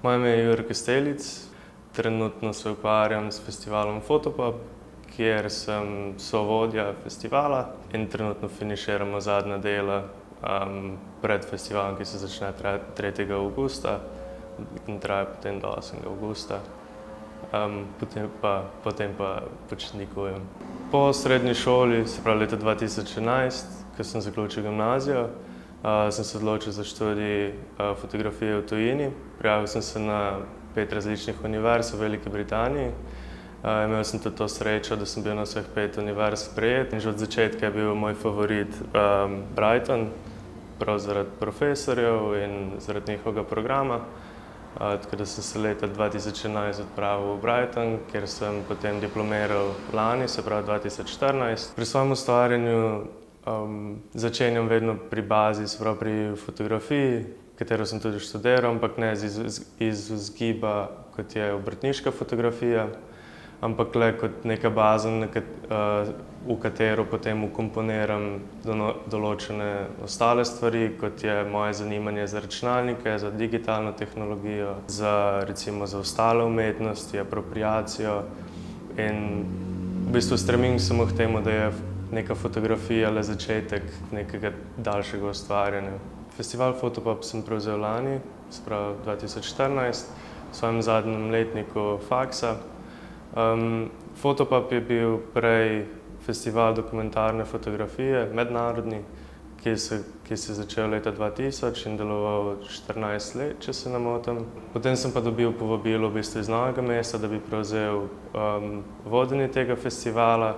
Moje ime je Jure Kastelic, trenutno se ukvarjam s festivalom Fotopub, kjer sem sovodja festivala in trenutno finiširamo zadnja dela pred festivalom, ki se začne 3. avgusta in traja potem do 8. avgusta. Potem pa počitnikujem. Po srednji šoli, se pravi leta 2011, ko sem zaključil gimnazijo, sem se odločil za študij fotografije v tujini. Prijavil sem se na 5 različnih univerz v Veliki Britaniji. Imel sem tudi to srečo, da sem bil na vseh 5 univerz sprejet. In že od začetka je bil moj favorit Brighton, prav zaradi profesorjev in zaradi njihovega programa. Tako da sem se leta 2011 odpravil v Brighton, kjer sem potem diplomiral lani, se pravi 2014. Pri svojem ustvarjanju začenjam vedno pri bazi, se pravi pri fotografiji, katero sem tudi študiral, ampak ne iz vzgiba, kot je obrtniška fotografija, ampak le kot neka baza, v katero potem vkomponiram določene ostale stvari, kot je moje zanimanje za računalnike, za digitalno tehnologijo, recimo za ostale umetnosti, apropriacijo. In v bistvu stremim samo k temu, da je neka fotografija le začetek nekega daljšega ustvarjanja. Festival Fotopub sem prevzel lani, se pravi 2014, v svojem zadnjem letniku faksa. Fotopub je bil prej festival dokumentarne fotografije, mednarodni, ki se je začel leta 2000 in deloval 14 let, če se ne motim. Potem sem pa dobil povabilo v bistvu iz Novega mesta, da bi prevzel vodenje tega festivala,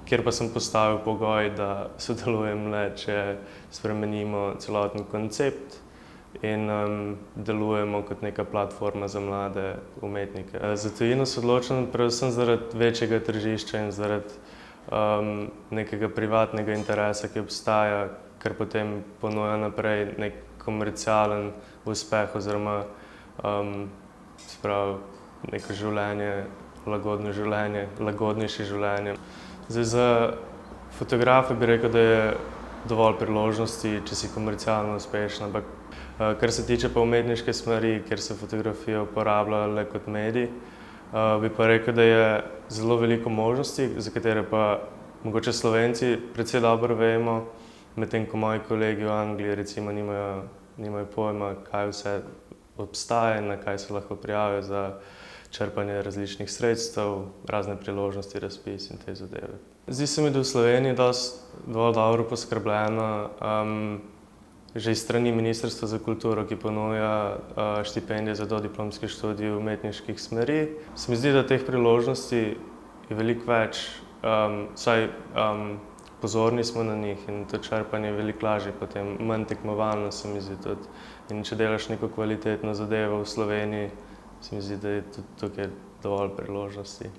kjer pa sem postavil pogoj, da sodelujem le, če spremenimo celoten koncept in delujemo kot neka platforma za mlade umetnike. Za tujino se odločam predvsem zaradi večjega tržišča in zaradi nekega privatnega interesa, ki obstaja, ker potem ponuja naprej nek komercialen uspeh oziroma se pravi neko življenje, lagodno življenje, lagodnejše življenje. Zdaj, za fotografe bi rekel, da je dovolj priložnosti, če si komercialno uspešen, ampak kar se tiče pa umetniške smeri, kjer se fotografija uporablja le kot medij, bi pa rekel, da je zelo veliko možnosti, za katere pa mogoče Slovenci precej dobro vemo, medtem ko moji kolegi v Angliji recimo nimajo pojma, kaj vse obstaja in na kaj se lahko prijavijo za črpanje različnih sredstev, razne priložnosti, razpis in te zadeve. Zdi se mi, da v Sloveniji dovolj dobro poskrbljeno že iz strani Ministrstva za kulturo, ki ponuja štipendije za dodiplomski študij umetniških smeri. Se mi zdi, da teh priložnosti je veliko več, vsaj pozorni smo na njih in to črpanje je veliko lažje, potem manj tekmovalno se mi zdi tudi. In če delaš neko kvalitetno zadevo v Sloveniji, se mi zdi, da je tudi tukaj dovolj priložnosti.